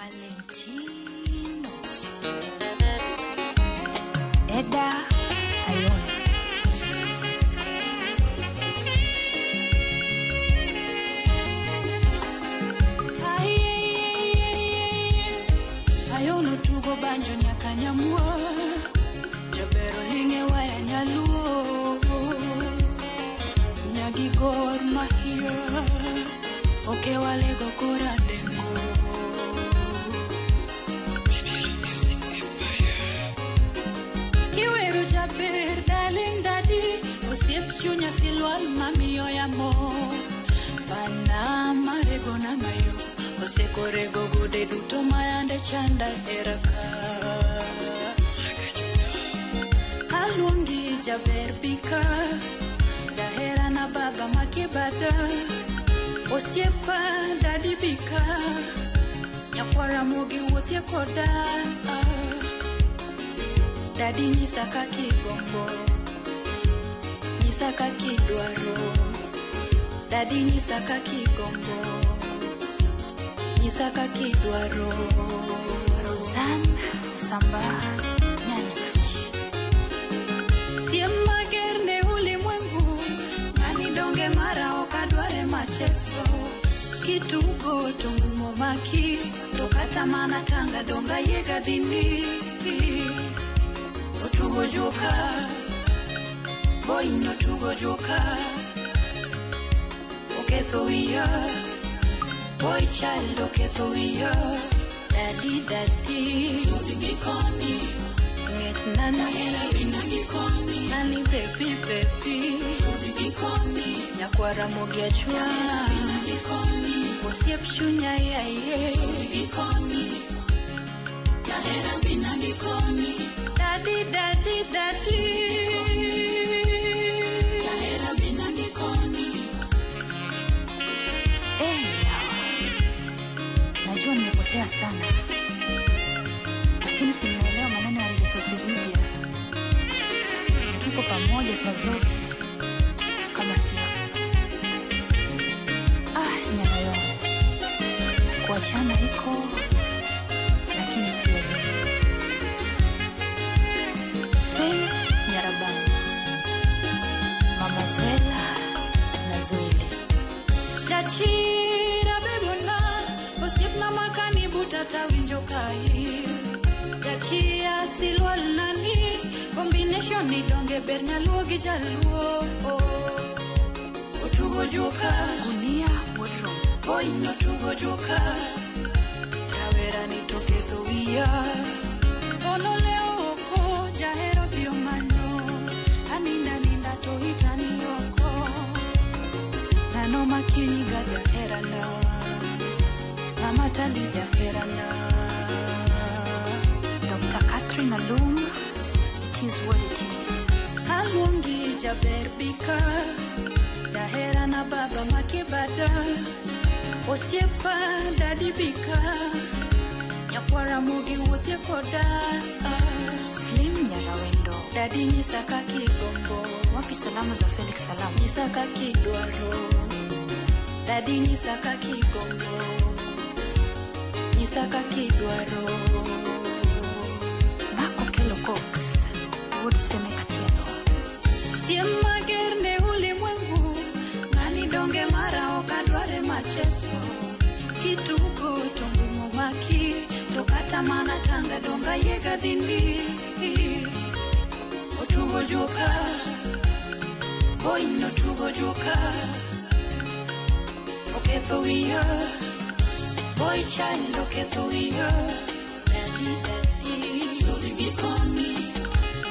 Valentino Eda Ayona Ayona tugo banjo nyakanyamwa Jabero linge waya nyaluo Nyagi gor mahia Oke walego kora dengo Kiweru jaber darling daddy Osiep chunya silwal mamiyo ya mo Pana marego na mayo Osekorego gude duto mayande chanda eraka Alungi jaber bika Dahera na baba makibada Osiepa daddy bika Nyakwara mugi wote koda Daddy nisaka kigombo Nisaka kidwaro Daddy nisaka kigombo Nisaka kidwaro Rosanne Samba Nyanya Kachi Siema gerne ulimwengu Nani donge mara okadware macheso Kitugo tungumo maki Tokata mana tanga donga yega dini Otugo joka Boy no tugo joka Oketho iya Boy child oketho iya Daddy daddy Suri gikoni Nget nani Nani baby baby Suri gikoni Nyakwara mogia chua Osiep chunya ya ye Suri gikoni Yahera bina gikoni Daddy daddy daddy Yahera bina gikoni Najua nimepotea sana Lakini simuelewa maneno ya Yesusivivia Tuko pamoja saa zote Kama siafu Nyanayo Kuachana iko Lakini sio vile Faye Nyarabani Mama Zwela na Zwele Chachira bebona Osiep na makani butata winjo kai Chachia silwal nani Combination ni donge bernya luogi jaluo Otugo joka Gunia wodro Boy no tugo joka Kawera ni toketho wia Ono leo oko Jahero bio manyo Aninda ninda to hitani oko Nano makini ga jaherana Mama tali jaherana Dr. Catherine Alum It is what it is Alungi jaber bika Jaherana baba makibada Osiepa daddy bika Nyakwara mugi wote koda Slim Nyarawendo Daddy nisaka kigombo Wapi salamu za Felix Salamu Nisaka kidwaro Daddy nisaka kigombo Nisaka kidwaro Mako Kelo Cox Wood Seme Katieno Siema gerne ulimwengu Nani donge mara okadware macheso Kitugo tungumo maki Tokata mana tanga donga yega dindi Otugo joka Boy no tugo joka Oketho wia Boy child oketho wia Daddy daddy Suri gikoni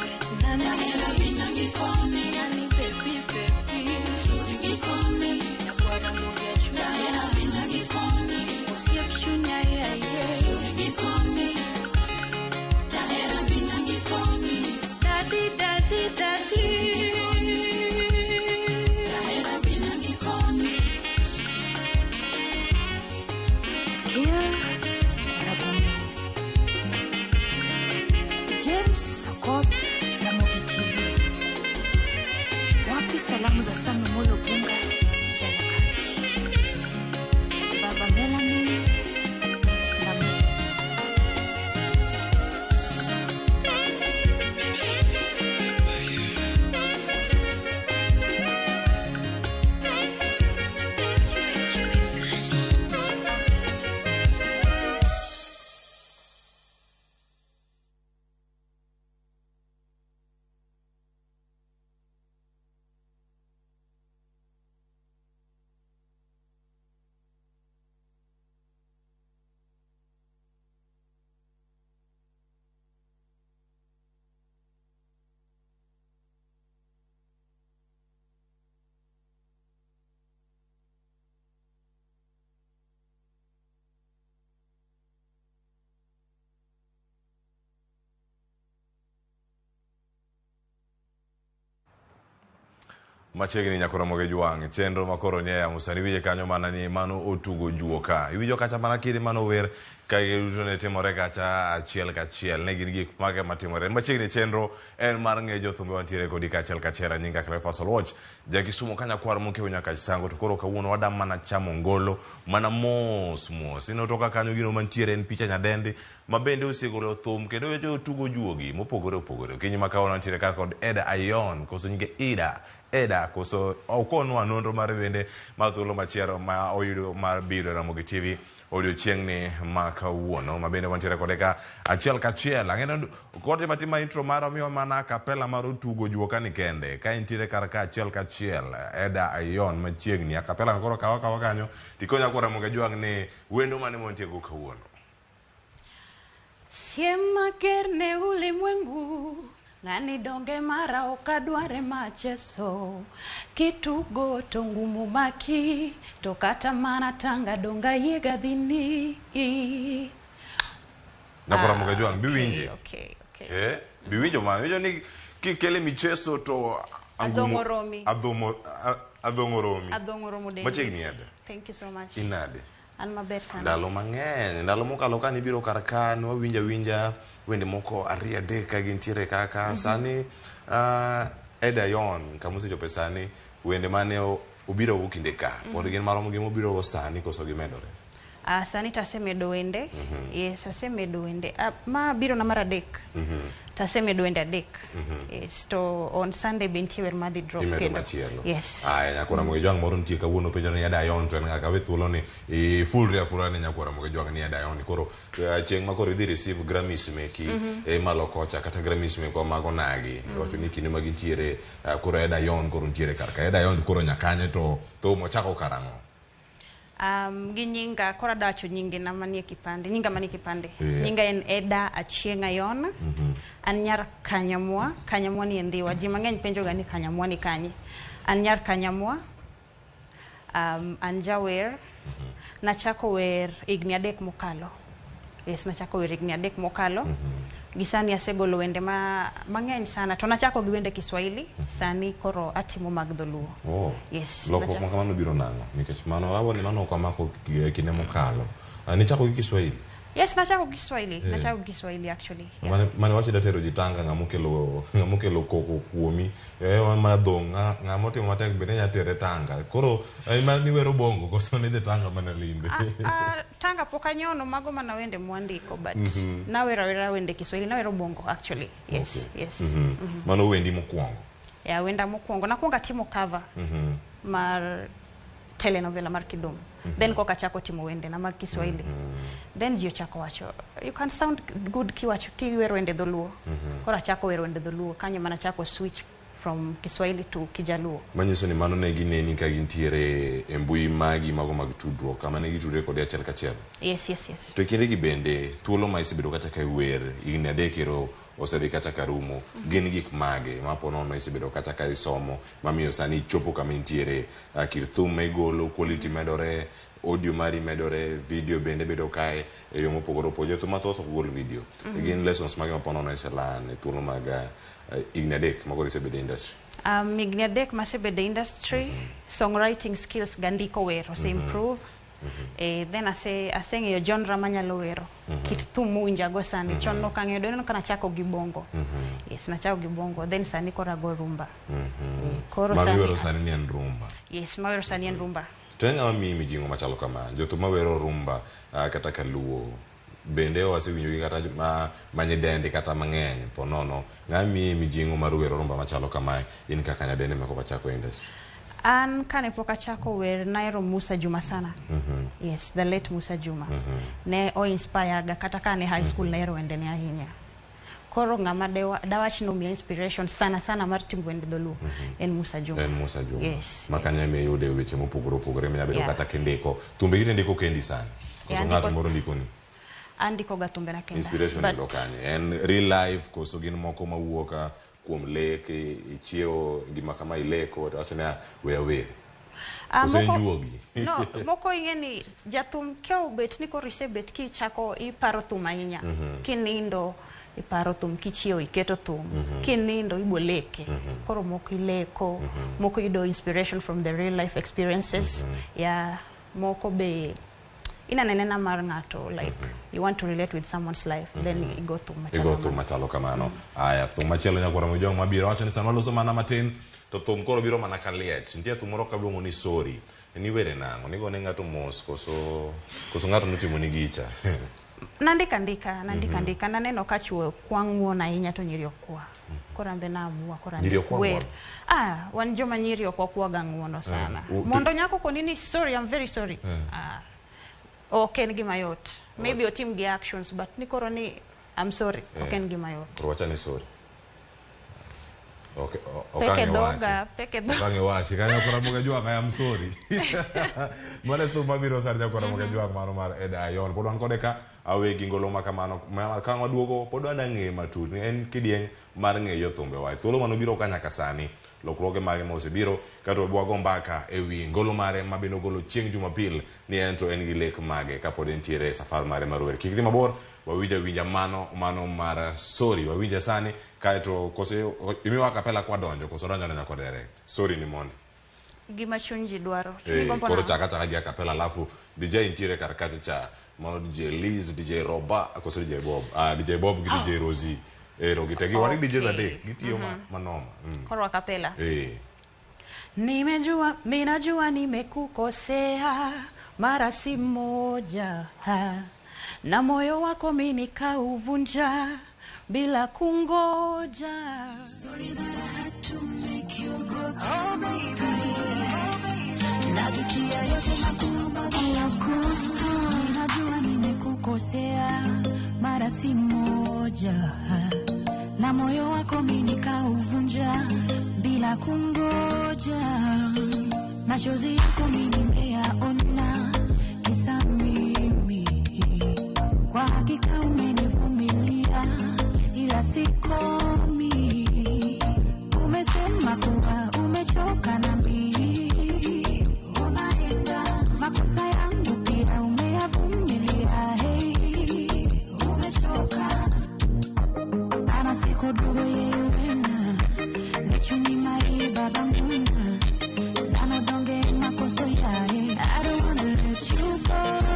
Met nani Yahera bina gikoni Nani baby baby Suri gikoni Nyakwara mugia chua Yahera bina gikoni Osiep chunya ya ye Suri gikoni Yahera bina gikoni Daddy daddy daddy Yahera bina gikoni Skill Rabumu James Sokot na Modi TV Wapi salamu za Sami Molo Bunga Jana Kati Baba Melanie na mimi Machiegni nyakora moge juang chenro makoro nyeya musani wije kanyo mana ni mano otugo juo ka iwijo kacha mana kiri mano wer ka yuto ne timore kacha achiel kachiel ne gin gik mage matimore machiegni chenro en mar ng'e jothumbe wantiere kodi kachiel kachiel nyinga Cleophas Oluoch jakisumo kanya kwar mokewo nyaka sango to koro kawuono wadam mana chamo ngolo mana mos inotoka kanyo gino mantiere en picha nyadendi mabende osegolo thum kendo wecho tugo juogi mopogore opogore kinyi makawono ntiere ka kod Eda Ayon koso nyinge Eda koso okonwa nonro mar wende mar thuolo machielo ma oyudo mar biro Ramogi TV odiochieng'ni makawuono mabende wantiere kode ka achiel kachiel ang'eno kote matima intro mar omiwa mana kapela mar otugo juo kani kende ka intiere kar ka achiel kachiel Eda Ayon machiegni akapela koro kawa kanyo tikonya kwa Ramogi juang ni wendo mane montiego kawuono. Siema kerne ulimwengu ng'ani donge mara okadware macheso kitugo to ngumu maki to kata mana tanga donga yega dhini Nakora Ramogi juang biwinje okay. Biwinjo man winjo ni kikele micheso to adhongoromi adhongoromi machiegni Eda. Thank you so much. Inade An maber sana. Ndalo mang'eny ndalo mokalo ka nibiro kar ka winja wende moko ariyo adek ka gintiere kaka sani Eda Ayon kamusechope sani wende mane obiro go kinde ka pod gin maromo gi mobiro go sani koso gimedore. Sani tasemedo wende. Yes, asemedo wende. Ma biro na mara adek. Tasemedo wende adek. Yes, to on Sunday bintie wer madhi drop kendo. Yes. Nyakora Ramogi juang moro ntie kawuono penjo ni Eda Ayon to en ng'aka we thuolo ni fulri ni nyakora Ramogi juang ni Eda Ayon koro chieng' ma koro idhi receive Grammys meki malo kocha kata Grammys meko mago nagi wacho ni kinde magintiere koro Eda Ayon koro ntiere kar ka Eda Ayon koro nyakanye to mochako karang'o. Gi nyinga kora dacho nyinge na manie kipande nyinga manie kipande nyinga en Eda Achieng' Ayon an nyar Kanyamwa ni Ndhiwa ji mang'eny penjo ga ni Kanyamwa ni kanye an nyar Kanyamwa an jawer nachako wer igni adek mokalo nachako wer igni adek mokalo gisani asegolo wende mang'eny sana to nachako gi wende Kiswahili sani koro atimo mag dholuo. Yes. Loko kamano biro nang'o nikech mano awoni mano kamako kinde mokalo nichako gi Kiswahili. Yes, nachako Kiswahili actually. Mane wachi datero jitanga ngamukelo koko kuomi mana dhong ngamotimo matek bende nyatere tanga koro mane ni wero bongo koso ni tanga mana limbe. Tanga pokanyono mago mana wende mwandiko but nawera wende Kiswahili nawero bongo actually. Yes. Mano wendi mokwongo. Wenda mokwongo nakwonga timo cover mar telenovela mar Kidum. Then koka chako timo wende na mag Kiswahili. Then jio chako wacho you can sound good kiwero wende dholuo. Kora chako wero wende dholuo kanyo mana chako switch from Kiswahili to Kijaluo. Manyiso ni mano ne gineni ka gintiere mbui magi mago mag tudruok kama ne gitudre kod achiel kachiel. Yes. To kinde gi bende thuolo ma isebedo kata ka wer igni adekero osedhi kata karumo gin gik mage maponono isebedo kata ka isomo mamiyo sani chopo kama intiere kir thum ma igolo quality medore audio mari medore video bende bedo kae e yo mopogore opogore to mathoth ok gol video gin lessons mage maponono iselan e thuolo mag igni adek magoro isebedo industry. Igni adek masebedo industry songwriting skills gandiko wer ose improve. Then aseng'eyo genre manyalo wero kit thum muwinjago sani chon nok ang'eyo deno kana chako gi bongo. Yes, nachako gi bongo then sani kora go rumba. Koro sani ni en rumba. Yes, mawero sani en rumba. Tena wami mijingo machalo kama joto mawero rumba kata kaluo bende wasewinjo kata manyedende kata mang'eny ponono ng'ami mijingo mar wero rumba machalo kama in kaka nyadende meko pachako industry. An kane poka chako wer naero Musa Juma sana. Yes, the late Musa Juma. Ne o inspire ga kata kane high school naero wende ni ahinya. Koro ng'ama dawach no mi inspiration sana mar timo wende dholuo en Musa Juma. Yes. Makanya me yude weche mopogore opogore me bedo kata kendiko. Tumbe gite ndiko kendi sana. Koso ng'ato moro ndiko ni. Andiko ga tumbe na kenda. Inspiration ndo kanye. En real life koso gin moko mawuoka kuom leke ichiewo gima kama ileko wachana wewe moko ing'eni jathum keo bet ni koro isebet kichako iparo thum ahinya kinindo iparo thum kichiewo iketo thum kinindo iboleke koro moko ileko moko ido inspiration from the real life experiences ya moko be inanenena mar ng'ato like you want to relate with someone's life then you go thum machalo kamano aya thum machielo nyakora mo jong mabiro wacho ni sama loso mana matin to thum koro biro mana kaliet nitie thum moro kaluongo ni sorry ni were nango ni gone ng'ato mos koso ng'ato notimo ni gicha nandika naneno ka chuo kwang'uona ahinya to nyiri okwa korambe naamua korambe wer wan joma nyiri okwa ga ng'uono sana mondo nyako konini sorry I'm very sorry okay en gima yot maybe otim gi actions but ni koro ni I'm sorry okay en gima yot wacha ni sorry okay peke doga kange wachi kanyo kora moga jwa I am sorry mane tu mabiro sarja kora moga jwa mano mar Ed Ayon podwan kode ka awegi ngolo makamano ka waduogo podwan ng'e matut ni en kidieny mar ng'eyo thumbe wa thuolo mano biro kanyaka sani lokruoge mage mose biro kato bwago mbaka ewi ngolo mare mabino golo chieng' Jumapil ni ento en gi lek mage kapod entiere safar mare marwer kikri mabor wawinja mano mar sorry wawinja sani kaito kose imiwa kapela kwa donjo koso donjo na nyako direct sorry ni monde gima chunji dwaro koro chaka gi kapela alafu DJ entiere karkati cha mano DJ Liz DJ Roba koso DJ Bob DJ Bob gi DJ Rosie rogitegi wani DJs adek gitiyo manoma koro kapela minajua nimekukosea mara si moja na moyo wako mimi nikauvunja bila kungoja sorry that I had to make you go through najutia yote na kuomba bila kosa minajua nimekukosea mara si moja na moyo wako mimi nikauvunja bila kungoja machozi yako mimi nimeyaona kisa mimi kwa hakika umenivumilia ila sikomi umesema kuwa umechoka na mimi unaenda makosa yangu pia umeyavumilia hey umechoka ana siko dogo yewena nichuni mai baba nguna ana donge makoso yae I don't wanna let you go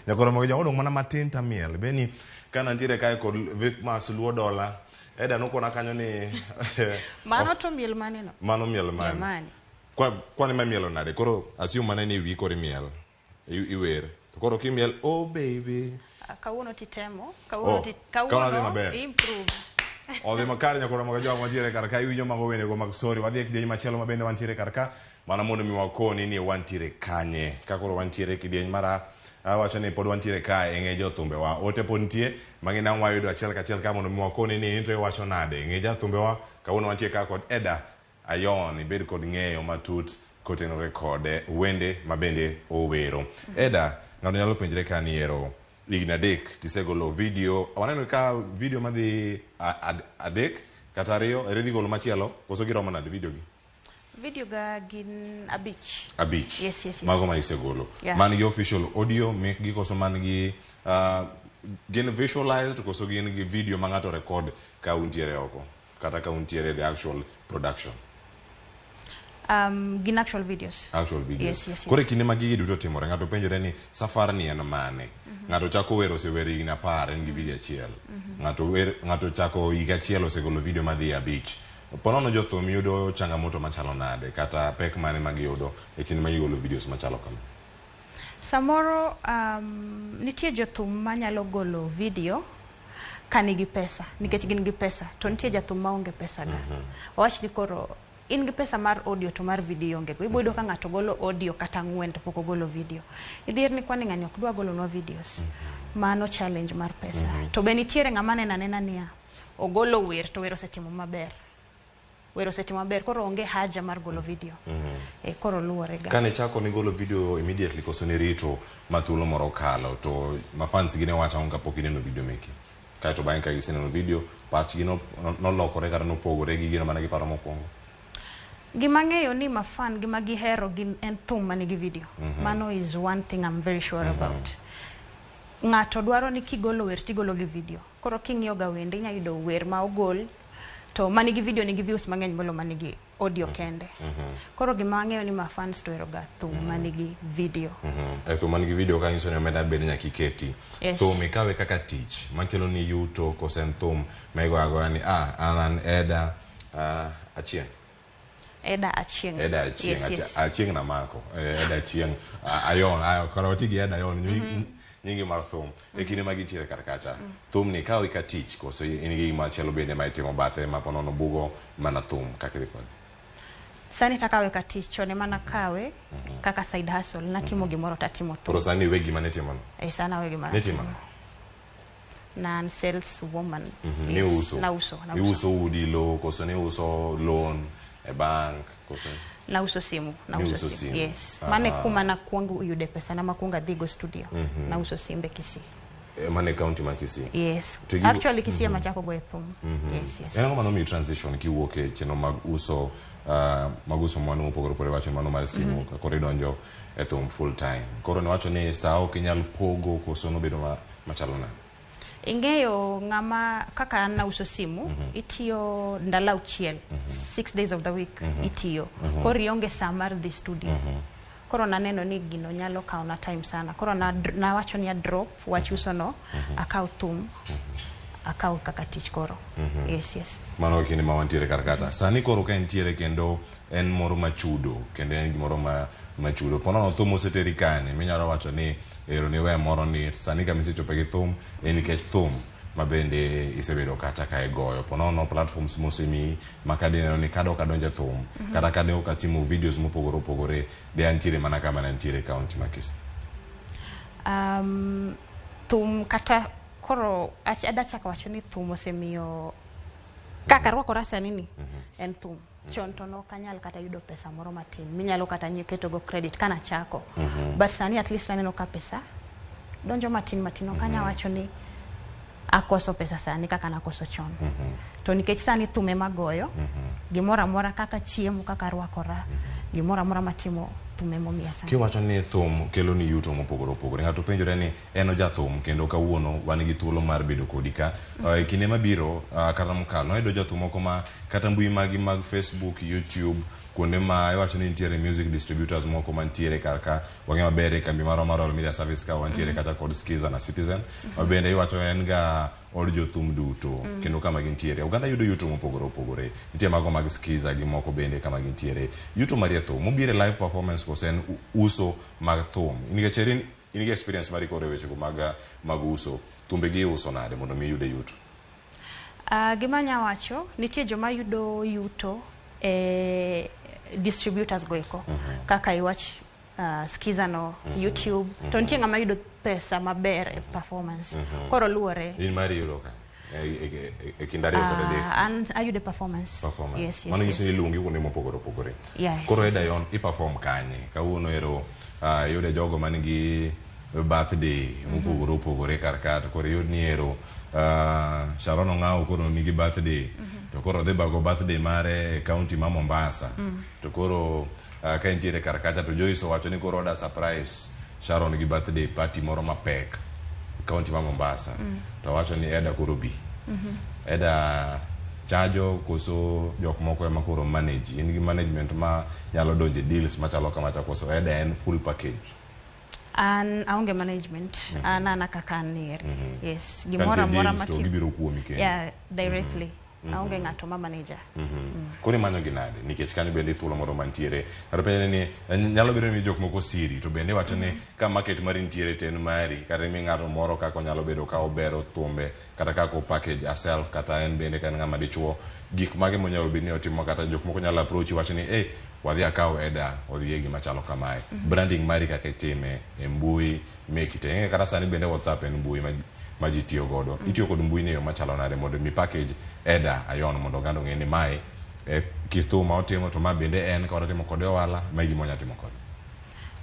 nyakoro mogo jodong mana matin tamiel beni kana ntiere kae kod Vic Mas luo dola Eda no kona kanyo ni mano to miel mane no mano miel mane kwani ma mielo nade koro assume mane ni wi kore miel iwer koro kimiel oh baby kawuono titemo kawuono improve Odhi makari nyakoro mogo jogo mantiere kar ka iwinjo mago wende go mag story wadhi e kidieny machielo mabende wantiere kar ka mana mondo mi wakoni ni wantiere kanye kakoro wantiere kidieny mara wacho ni pod wantiere ka ng'e jothumbe wa ote pod nitie mang'ina wayudo achiel kachiel ka mondo mi wakoni ni into wacho nade ng'e jothumbe wa kawuono wantiere ka kod Eda Ayon ibed kod ng'eyo matut kotenore kode wende mabende owero Eda ng'ato nyalo penjre ka ni ero higni adek tisegolo video waneno ka video madhi adek kata ariyo ere dhi golo machielo koso giromo nade video gi video ga gin abich yes mago ma isegolo man gi official audio mic gi koso man gi gin visualized koso gin gi video ma ng'ato record ka untiere oko kata ka untiere the actual production gin actual videos yes. Kore kinde ma gigi duto timore ng'ato penjore ni safar ni en mane ng'ato chako wero osewero higni 10 en gi video achiel ng'ato chako higa achiel osegolo video madhi abich ponono jothum yudo changamoto machalo nade kata pek mane magiyudo e kinde ma gigolo videos machalo kama samoro nitie jothum manyalo golo video ka nigi pesa nikech gin gi pesa to nitie jothum maonge pesa ga wach ni koro in gi pesa mar audio to mar video onge go ibodo ka ng'ato golo audio kata ng'wen to pok ogolo video idhier ni kwani ng'ani ok dwa golo no videos mano challenge mar pesa to be nitiere ng'ama nena niya ogolo wer to wer osetimo maber koro onge haja mar golo video koro luore ga kane chako ni golo video immediately koso ni rito mathulo moro kalo to mafans gine wacha onga pok ineno video meki kae to bang' ka giseneno video pach gi nolokore kata nopogore gi gino mane giparo mokwongo gima ng'eyo ni mafan gima gihero gin en thum manigi video mano is one thing I'm very sure about ng'ato dwaro ni kigolo wer tigolo gi video koro king'iyo ga wende inya yudo wer ma ogol to manigi video nigi views mang'eny molo manigi audio kende koro gima ng'eyo ni mafans to ero ga thum manigi video thum manigi video ka inso ni omeda bed nyaki keti thum ikawe kaka tich makelo ni yuto kosen thum mego agoya ni anan Eda Achieng Eda Achieng Achieng na mako Eda Achieng Ayon karoti gi Eda Ayon nyingi mar thum e kinde ma gitiere kar kacha thum ni kawe ka tich koso in gi machielo bende ma itimo bathe ma ponono bugo mana thum kakiri kod sani takawe ka tich chone mana kawe kaka side hustle natimo gimoro tatimo thum sani wegi mane timo sana wegi mane timo nan sales woman ni uso udi lo koso ni uso loan e bank koso nauso simu yes mane kuma na kwangu yude pesa na makunga dhigo studio nauso simbe Kisii mane county ma Kisii yes actually Kisii machako go ethum yes eno mano mi transition kiwuoke cheno mag uso mwandu mopogore wacho mano mar simu koro idonjo ethum full time koro ne wacho ni sao kinyal pogo koso no bedo machalo na ing'eyo ng'ama kaka nauso simu itiyo ndalo auchiel 6 days of the week itiyo koro ionge saa mar dhi studio koro naneno ni gino nyalo kawo na time sana koro na wacho ni drop wach uso no akaw thum akaw kaka tich koro yes mano kini ma wantiere karkata sani koro ka entiere kendo en moro machudo kendo en gimoro machudo ponono thum oseteri kane minyalo wacho ni ero ni we moro ni sani ka misechope gi thum en nikech thum mabende isebedo kacha ka goyo ponono platforms mosemi makadineno ni kado kadonja thum kata kade okatimo videos mopogore de antiere mana kama antiere county ma Kisii thum kata koro adachaka wacho ni thum osemiyo kaka rwakora sani ni en thum chon to no kanyal kata yudo pesa moro matin minyalo kata nyiketo go credit kana chako but sani at least aneno ka pesa donjo matin okanya wacho ni akoso pesa sani kaka nakoso chon to nikech sani thume magoyo gimora mora kaka chiemo kaka rwakora gimora mora matimo thum emomiya sani. Kiwacho ni thum kelo ni yuto mopogore opogore, ng'ato penjore ni en ojathum kendo kawuono wan gi thuolo mar bedo kodi ka kinde mabiro kata mokalo noyudo jathum moko ma kata mbui mag Facebook, YouTube, kuonde ma iwacho ni nitiere music distributors moko mantiere karka wang'e maber e kambi maro mar All Media Service ka wantiere kata kod Skiza na Citizen, bende iwacho en ga od jothum duto kendo kama gintiere oganda yudo yuto mopogore opogore, nitie mago mag Skiza gi moko bende kama gintiere yuto mar thum mobire live performance kose en uso mag thum. In gi experience mari kore weche mag uso thumbe gi uso nade mondo mi yude yuto? Gima nya wacho nitie joma yudo yuto distributors goeko kaka iwach Skiza no YouTube to nitie ng'ama yudo pesa maber e performance koro luore in mari yudo ka e kindari kod adek an ayude performance. Yes, mano nyisi ni luongi kuonde mopogore opogore. Koro Edayon i perform kanye kawuono ero yude jogo manigi birthday mopogore opogore karka to koro yud ni ero Sharon Ong'aw koro nigi birthday to koro dhi bago birthday mare e county ma Mombasa to koro ka entiere karkacha to Joyce wacho ni koro oda surprise Sharon gi birthday party moro mapek county ma Mombasa to wacho ni Eda koro bi Eda chajo koso jok moko ema koro manage in gi management ma nyalo donje deals machalo kamacha koso Eda en full package? An aonge management ana kaka nere. Yes, gimora mati gibiro kuomi kendo. Yeah, directly. Aonge ng'ato ma manager. Koro manyo gi nade nikech kanyo bende thuolo moro mantiere kata penye ni nyalo bedo ni jok moko siri to bende wacho ni ka market mari nitiere ten mari kata mi ng'ato moro kako nyalo bedo ka obero thumbe kata kako package herself kata en bende kan ng'ama dichuo gik mage monyalo bedo ni otimo kata jok moko nyalo approach wacho ni wadhi akaw Eda odhi e gima chalo kamae branding mari kaka itime e mbui mekite kata sani bende WhatsApp en mbui ma ji tiyo godo itiyo kod mbui ne yo machalo nade mondo mi package Edayon mondo oganda ng'e ni mae kit thum ma otimo to ma bende en ka otimo kode ohala ma gimo nya timo kode.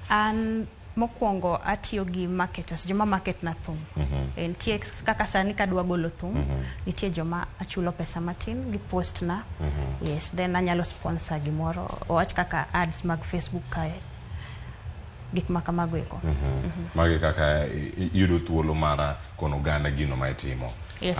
An mokwongo atiyo gi marketers joma market na thum nitie kaka sani kadwa golo thum nitie joma achulo pesa matin gi post na yes then anyalo sponsor gimoro owach kaka ads mag Facebook kae gik makamago eko magi kaka yudo thuolo mara kono oganda gino ma itimo. Yes.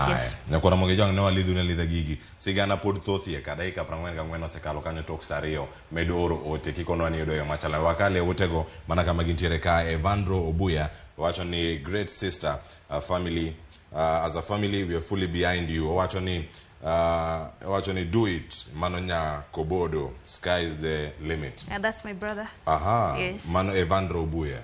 Nyakora moge jang ne walidhu ne lidha gigi sigana pod thothie ka dakika 44 osekalo kanyo tok saa ariyo medo oro ote kikono ni yudo yo machala wakale otego mana kama gintiere ka Evandro Obuya wacho ni great sister family as a family we are fully behind you wacho ni do it mano nya kobodo sky is the limit. Yeah, that's my brother. Yes. Mano Evandro Obuya.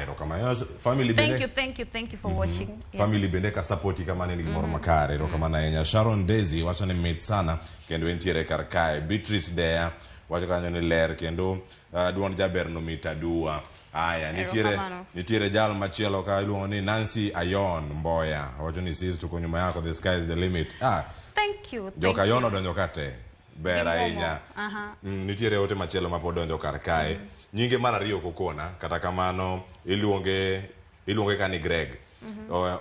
Ero kama family bende. Thank you for watching. Family bende ka support kama ni gimoro makare ero kama na enya Sharon Daisy wacho ni mate sana kendo entiere karkae Beatrice Dea wacho kanyo ni ler kendo duon jaber no mitadua nitiere jal machielo ka iluongo ni Nancy Ayon Mboya wacho ni sis to konyuma yako the sky is the limit. Thank you. Joka yono donjo kate ber ahinya. Nitiere ote machielo ma pod donjo kar kae. Nyinge mar ariyo kokona kata kamano iluonge ka ni Greg.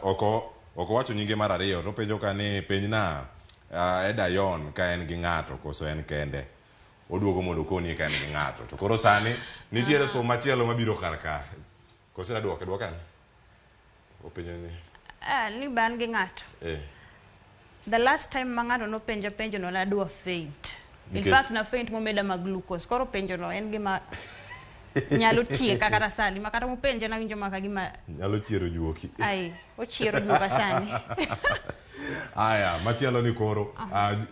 Oko wacho nyinge mar ariyo to penjo ka ni penyna Edayon ka en gi ng'ato koso en kende. Oduogo mondo koni ka en gi ng'ato. To koro sani nitiere thum machielo mabiro kar kae. Koso duoke ni. Openjo ni. Ni ban gi ng'ato. The last time mang'ato no penjo no nadwa faint. In fact na faint momeda mag glucose. Koro penjo no en gima nyalo tieka kata sani makata mupenje na winjo maka gima nyalo chiero juoki. Ochiero juoka sani. Machielo ni koro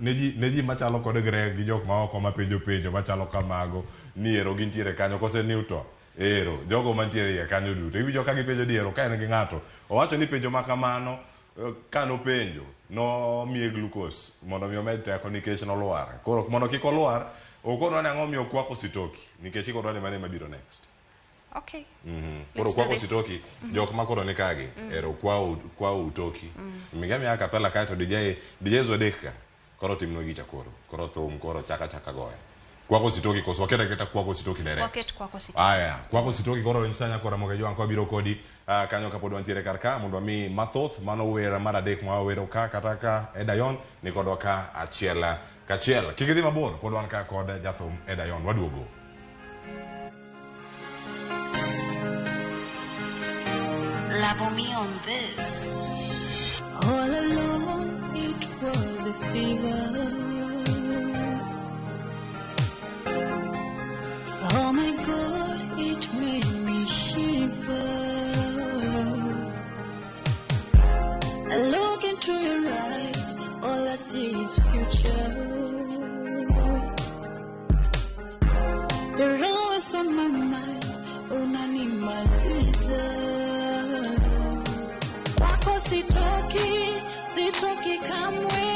neji machalo kod Greg gi jok ma oko ma penjo machalo kamago ni ero gintiere kanyo kose Newton ero jogo mantiere ya kanyo duto iwinjo ka gipenjo diero ka en gi ng'ato owacho ni penjo makamano kano penjo no mie glucose mondo mi omed teko nikech no luar koro mondo kik oluar okoro na ng'omi okwako sitoki nikech ikoro ni mane mabiro next. Okay. Koro kwako sitoki jok makoro ni kagi ero kwa utoki migami aka pela kaito DJ zodeka koro timno gicha koro thum koro chaka goya kwako sitoki koso waketa kwako sitoki direct waket kwako sitoki kwako sitoki koro nsanya kora moge joan kwa biro kodi kanyo kapod wantiere karka mondo mi mathoth mano wera mar adek mwa wero ka kata ka Edayon ni kodwa ka achiel kachiel kigidhi mabor pod wan ka kod jathum Edayon waduogo. Double me on this. All along it was a fever. Oh my God, it made me shiver. I look into your eyes, all I see is future. You're always on my mind, unanimaliza. Wako sitoki kamwe,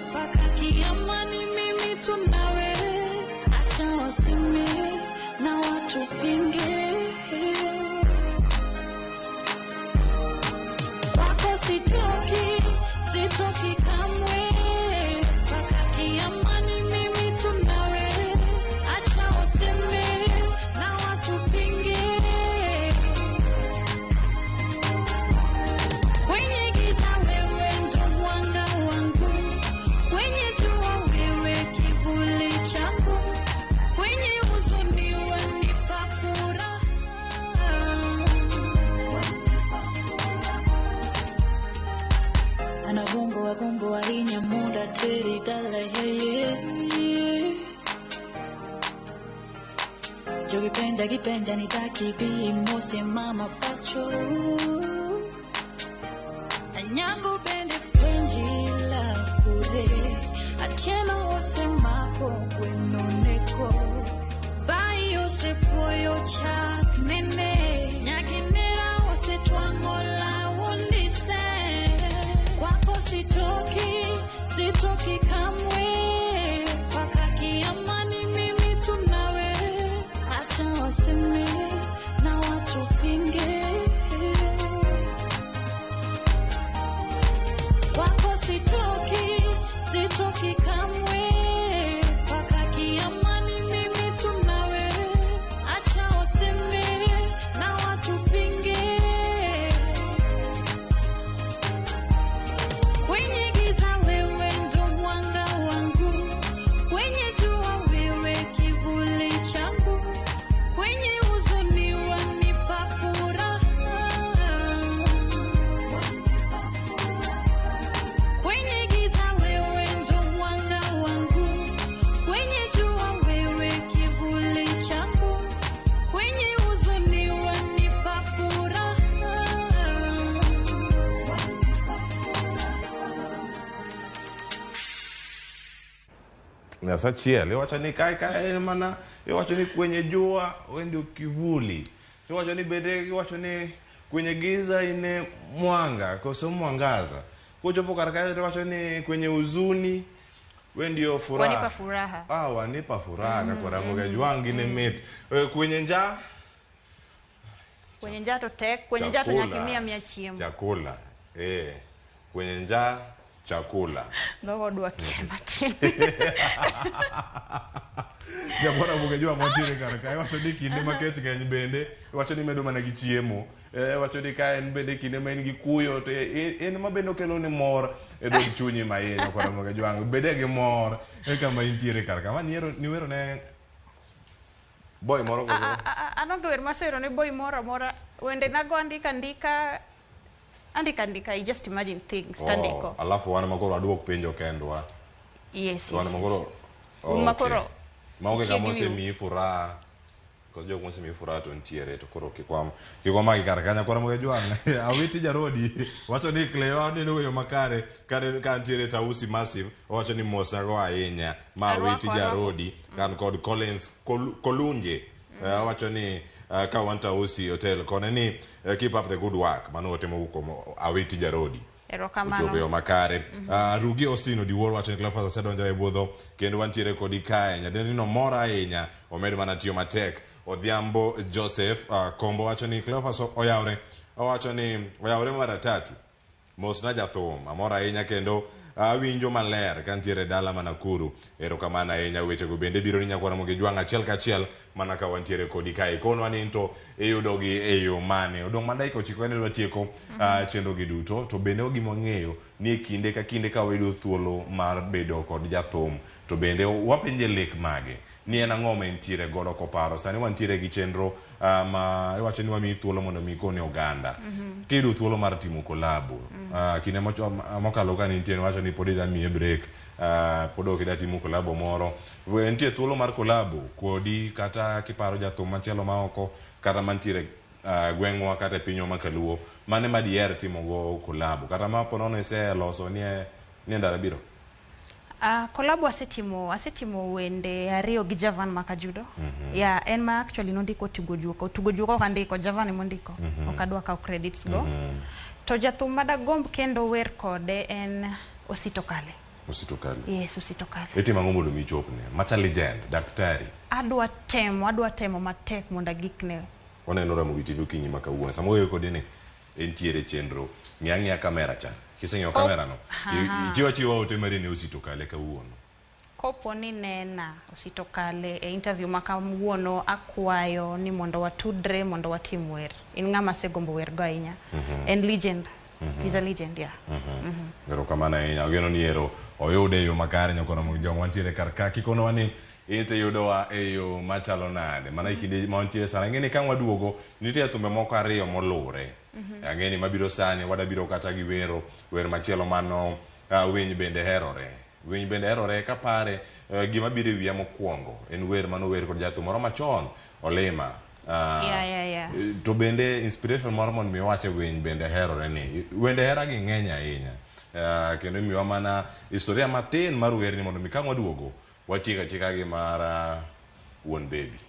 mpaka kiama ni mimi tunawe. Acha waseme na watu pinge. Wako sitoki kamwe, mpaka kiama ni mimi tunawe. Acha waseme na watu pinge. Kwenye giza wewe ndo mwanga wangu, kwenye jua wewe kivuli changu, kwenye huzuni wanipa furaha. Anagumbua inya muda teri dala yeye. Yo kipenda nitaki bimose mama pacho. Anyango bende penji la kure. Atieno ose mako kwenoneko. Bai ose poyo cha nene. Nyakinera ose twangola wondise. Kwako sitoki kamwe, mpaka kiama ni mimi tunawe. Acha waseme na watu pinge. Kwako sitoki kamwe, mpaka kiama ni mimi tunawe. Acha waseme na watu pinge. Kwenye giza wewe ndo mwanga wangu, kwenye jua wewe kivuli changu, kwenye huzuni wanipa furaha. Kwenye giza wewe ndo mwanga wangu, kwenye jua wewe kivuli changu, kwenye huzuni wanipa furaha. Sasa chiel, iwacho ni kai mana, iwacho ni kwenye jua wendi kivuli. Iwacho ni bende, iwacho ni kwenye giza ine mwanga, koso mwangaza. Kuchopo karaka iwacho ni kwenye huzuni wendi furaha. Wanipa furaha. Wanipa furaha kwa ramoga juangi ne mit. Kwenye njaa? Kwenye njaa to tek, kwenye njaa to nyakimia chiemo. Chakula. Kwenye njaa chakula. Ndogo dua kiema tini. Ya bwana mungejua montire karaka. Iwacho ni kinde makechi kwenye bende. Iwacho ni medo mana gichiemo. Iwacho ni kae bende kinde ma in gi kuyo. En mabendo kelo ni mor. Edo chunyi ma yenya kwa mungejua. Bende gi mor. Kama intiere karaka. Ma niwero ne boy moro koso. Anonge wer masero ne boy mora. Wende nago andika. I just imagine things. Tandiko. Alafu wana makoro aduok penjo kendwa. Yes. Wana makoro. Makoro. Maonge kama se mi furaha. Because jo kama se mi furaha to ntiere to koro kikwama kikarakanya kwa mungejua. Awiti jarodi. Wacho ni Cleo ni no yo makare ka ntiere tausi massive. Wacho ni mosa go ahinya. Ma awiti jarodi kan kod Collins Kolunje. Wacho ni ka wanta usi hotel kone ni keep up the good work mano temo huko awiti jarodi erokamano uchobe makare Rugi Ostino Diwor wacho ni Cleophas asedonjo e budho kendo wantiere kodi kae nyadendi no mora ahinya omedo mana tiyo matek Odhiambo Joseph Kombo wacho ni Cleophas oyawre wacho ni oyawre mara tatu mos na jathum amora ahinya kendo winjo maler kantiere dala Nakuru erokamana ahinya weche go bende biro ni nyakwara moge jwanga achiel kachiel mana ka wantiere kodi kae kono ani to eyudogi eyo mane odong mandaiko chiko ene watieko chendo gi duto to bende ogimo ng'eyo ni kinde ka kinde ka wedo thuolo mar bedo kod jathum to bende wapenje lek mage ni en ang'o ma entiere godo koparo. Sani wantiere gi chenro ma iwacho ni wamiyi thuolo mondo mi ikone oganda. Kiyudo thuolo mar timo kolabo, kinde mokalo ka nitie wacho ni pod ida miye break, pod ok ida timo kolabo moro. Nitie thuolo mar kolabo kodi kata kiparo jathum machielo maoko kata mantiere gweng'wa kata pinywa makaluo, mane ma diher timo go kolabo kata ma ponono iseloso ni ndara biro? Kolabo asetimo wende ariyo gi Javan Makajudo. Yeah, en ma actually nondiko Tugo Juoko kandiko, Javan mondiko. Okadwa kaw credits go. To jathum madagomb kendo wer kode en Osito Kale. Osito Kale. Yes, Osito Kale. Eti mango mondo mi chopne. Macha legend, daktari. Adwa temo matek mondo gikne. Onenora mo TV kinyi makawuono. Samo wewe kodi ni entiere chenro. Ng'ia kamera cha. Kiseng'io kamera no. Chiwa ote mari ne Osito Kale kawuono. Kopo ni nena Osito Kale e interview makawuono akwayo ni mondo watudre mondo watim wer. In ng'ama segombo wer go ahinya. En legend. He's a legend, yeah. Ero kamana ahinya. Ogeno ni ero oyude yo makare nyakona mo jong wantiere karka kikono wani ite yudowa e yo machalo nade. Mana ikinde maontiere sana. Ngeni kang waduogo nitie thumbe moko ariyo molure. Ngeni mabiro sani wadabiro kata gi wer machielo mano Winy Bende Herore. Winy Bende Herore kapare gima biro wiya mokwongo en wer mano wer kod jathum moro machon Olima. To bende inspiration moro mondo mi wache Winy Bende Herore ni. Wende hera gi ng'eny ahinya. Kendo miwa mana historia matin mar wer ni mondo mi kang waduogo watieka gi mar Wuon Baby.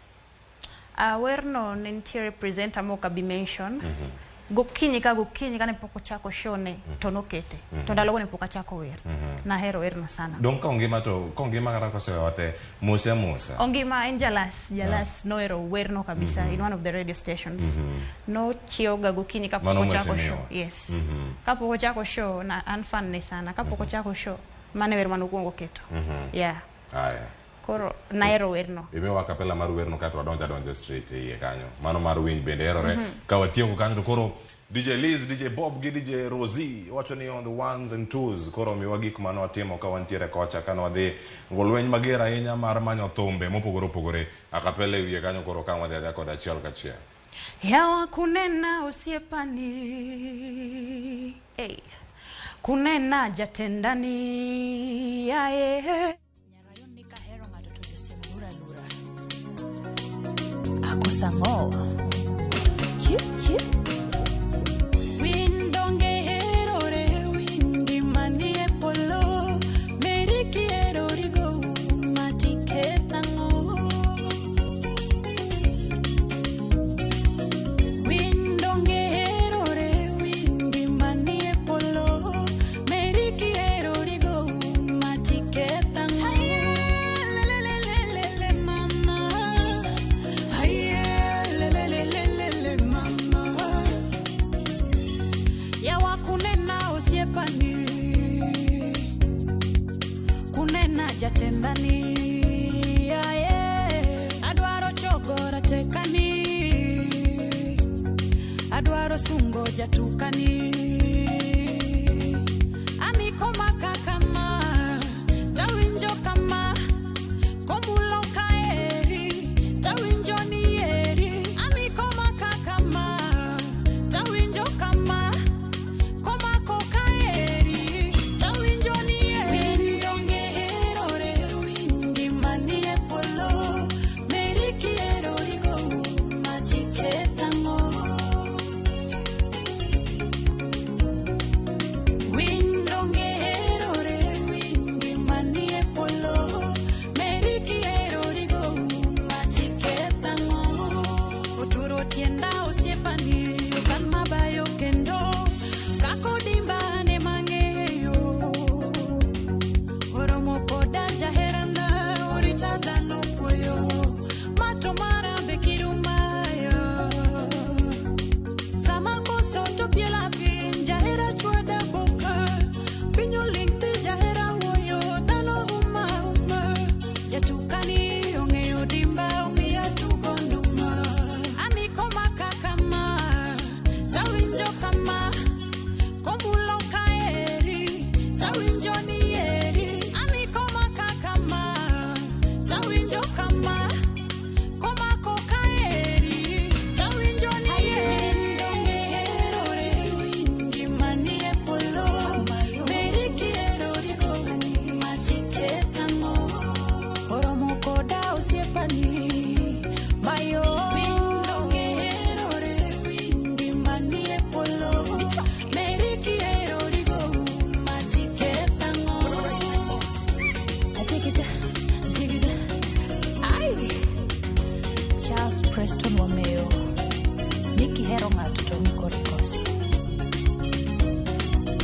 Werno nentiere presenter moka bi mention. Gokinyi kane poko chako show ne to nokete. To ndalogo ne poko chako wer. Na hero werno sana. Don ka ongima kata kosewate Musa. Ongima en Jalas no hero werno kabisa in one of the radio stations. No chioga gokinyi ka poko chako show. Yes. Ka poko chako show na fan ne sana. Ka poko chako show mane wer manukuongo keto. Yeah. Aya. Koro naero werno. Imewa kapela mar werno ka to donja straight e kanyo. Mano mar Winy Bende Herore. Ka watieko kanyo to koro DJ Liz, DJ Bob gi DJ Rosie wacho ni on the ones and twos. Koro miwa gik mano watimo ka wantiere kocha kano wadhi ngolweny mager ahinya mar manyo thumbe mopogore akapela wiye kanyo koro kan wadhi kod achiel kachiel. Yawa kunena osiepani. Hey. Kunena jatendani. Yae. Samo Windonge herore windi mani e polo meriki erori go matiketango Windonge herore windi mani e polo meriki erori go matiketango jatendani adwaro chogora tekani adwaro sungo jatukani aniko makakama tawinjo kama komulo kaeri tawinjo ni eri aniko makakama tawinjo kama komako kaeri tawinjo ni eri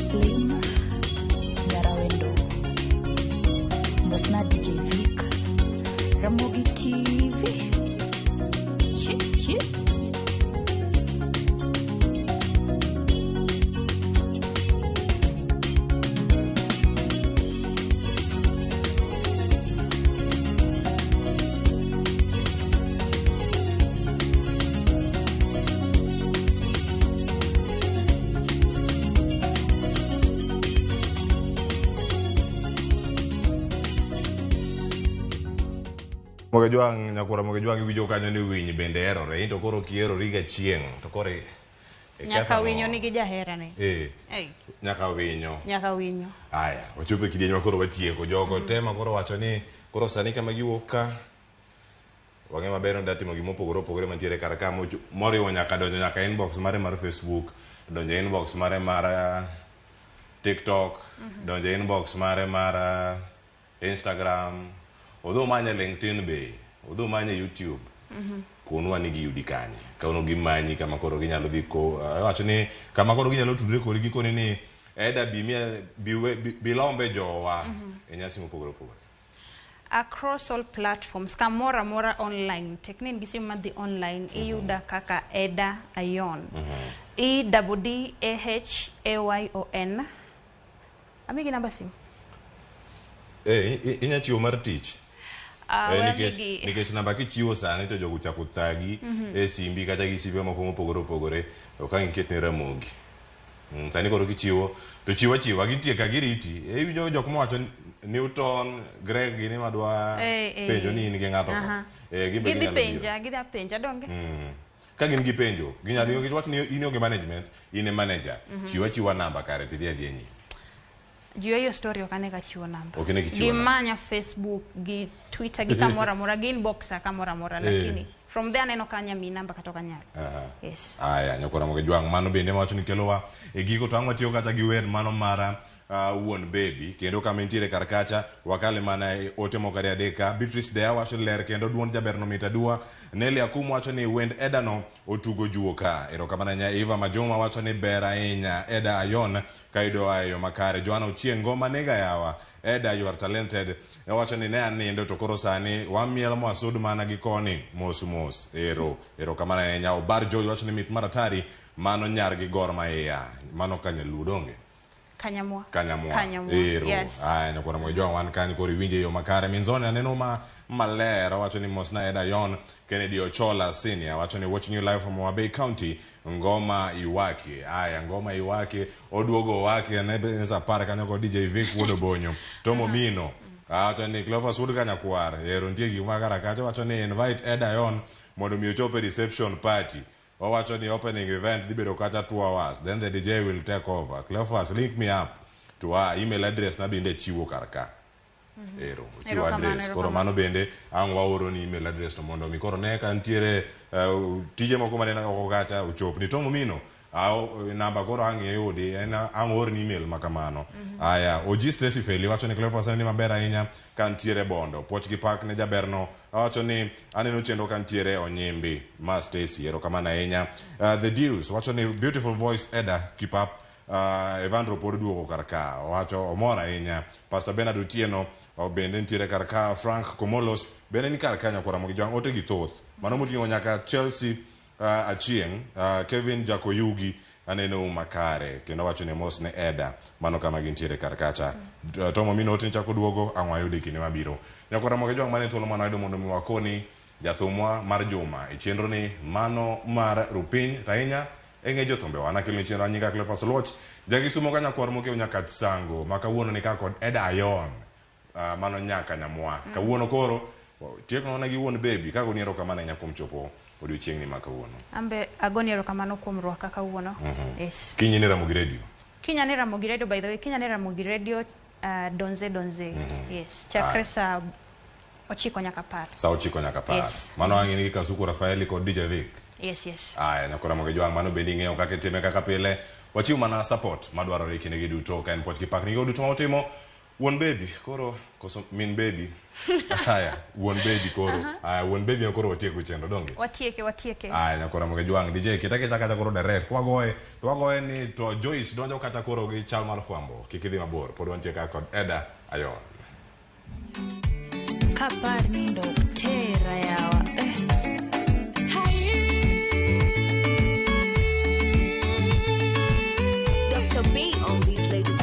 Slim, Yara Wendo, Mbosna DJ Vic, Ramogi TV. Shit. Mogejuang nyakura mogejuang wijo kanyo ni winyi bende erore into koro kiero riga chieng to kore nyaka winyo nigi jahera ne nyaka winyo aya ochope kidieny ma koro watieko jogo tema koro wacho ni koro sani kama giwuok ka wange maber nda timo gimo pogore mantiere kar ka moriwo nyaka donjo nyaka inbox mare mar Facebook, donjo inbox mare mar TikTok, donjo inbox mare mar Instagram, odho manya LinkedIn be, odho manya YouTube. Kono anigi yudi kanye. Kono gimanyi kama koro ginyalo dhi ko wacho ni kama koro ginyalo tudre kodi gikoni ni eda bilombe jowa enyasi mopogore opogore. Across all platforms, kamora mora online, teknin gisim madhi online, iyuda kaka Eda Ayon. EDDAHAYON. Amigi namba sim? Inya chiwo mar tich. Nikech namba kichiwo sani to jogo chako thagi simbi kata gi simbe moko mopogore opogore okang' iketne ramogi. Sani koro kichiwo to chiwa gintie ka giriti winjo jok mowacho Newton Greg gini madwa penjo ni in gi ng'ato gidhi penja donge ka gin gi penjo ginyalo gi wacho ni in onge management in manager chiwa namba kare tidhi adienyi juu hiyo story wakaneka chiwo namba gimanya Facebook gi Twitter gi kamora mora gi inbox kamora mora lakini from there neno kanya mi namba katoka nyali. Yes. Aya nyokora mogejuang mano bende mawacho ni kelowa giko to ang'wa tiyo kata gi wer mano mara Wuon Baby kendo kama intiere kar kacha wakale mana ote mokari adeka Beatrice Dea wacho ler kendo duon jaberno mitadua Nelly Akumu wacho ni wend Edano otugo juo ka erokamana nya Eva Majoma wacho ni ber ahinya Eda Ayon kaido ayo makare Joanna Ochieng ngoma nega yawa Eda you are talented wacho ni ne anindo to koro sani wamiel mo asud mana gi koni mos erokamana nya Obarjo wacho ni mit maratari mano nyar gi Gor Mahia mano kanya ludonge Kanyamwa. Yes. Aya nyokora mogejuang wan kani kori winje yo makare minzone aneno maler wacho ni mosna Eda Ayon Kennedy Ochola Senior wacho ni watching you live from Wabay County ngoma iwake ngoma iwake oduogo wake neza para kanyo ko DJ Vic wodo bonyo Tomo Mino wacho ni Clovers wood kanya kwar ero ntie gi makara kacho wacho ni invite Eda Ayon mondo mi ochope reception party wacho ni opening event dibedo kata 2 hours then the DJ will take over. Cleophas link me up to our email address na bende chiwo karka chiwo address koro mano bende ang'wa oro ni email address to mondo mi koro ne kan tiere tije moko manena oko kacha uchop ni Tomo Mino namba koro ang'e yudi ang'or ni email makamano aya Oji Stacy Feli wacho ni Cleophas ni maber ahinya kan tiere Bondo Poch gi Park ne jaberno wacho ni aneno chendo kan tiere Onyimbi ma Stacy erokamana ahinya The Deuce wacho ni beautiful voice Eda keep up Evandro pod duogo karka wacho omora ahinya Pastor Bernard Otieno bende ntiere karka Frank Komolos bende ni karka nyakora mogijuang ote gi thoth mano moting'o nyaka Chelsea Achieng Kevin Jakoyugi aneno makare kendo wacho ni mos ne Eda mano kama gintiere karkacha Tomo Mino otin chako duogo ang'wa yude kinde mabiro nyakora mogejuang mane thuolo manayudo mondo mi wakoni jathumwa mar juma chenro ni mano mar Rupiny Tainya eng'e jothumbe wana kelni chenro anyinga Cleophas Loch jagisumo ka nyakwar mokeo nyaka sango makawuono ni kaka Eda Ayon mano nyaka nyamwa kawuono koro tieko nona gi Wuon Baby kako niero kamana nyakom chopo odiochieng' ni makawuono ambe agoni erokamano kuom rwaka kawuono. Yes. Kinyi ni Ramogi Radio by the way Kinya ni Ramogi Radio donze yes chakre sa 9 nyaka 10 sa 9 nyaka 10 yes. Mano ang'e ni Kasuku Rafaeli kod DJ Vic yes aya nyakora mogejuang mano bende ing'eyo kaka time kaka pile wachiw mana support madwarore kinde gi duto ka en Poch gi Park nigo duto ma utimo One baby, koro koso min baby. Haya, one baby koro. Haya, one baby koro watieko chenro donge. Watieke. Haya, koro moge jwang DJ kitake chaka koro direct. Twagoye ni to Joyce donjo kata koro gi chal mar fwambo. Kikidhi mabor. Pod wantie ka kod Eda Ayon. Kapar nindo tera yawa. Dr. B on these ladies.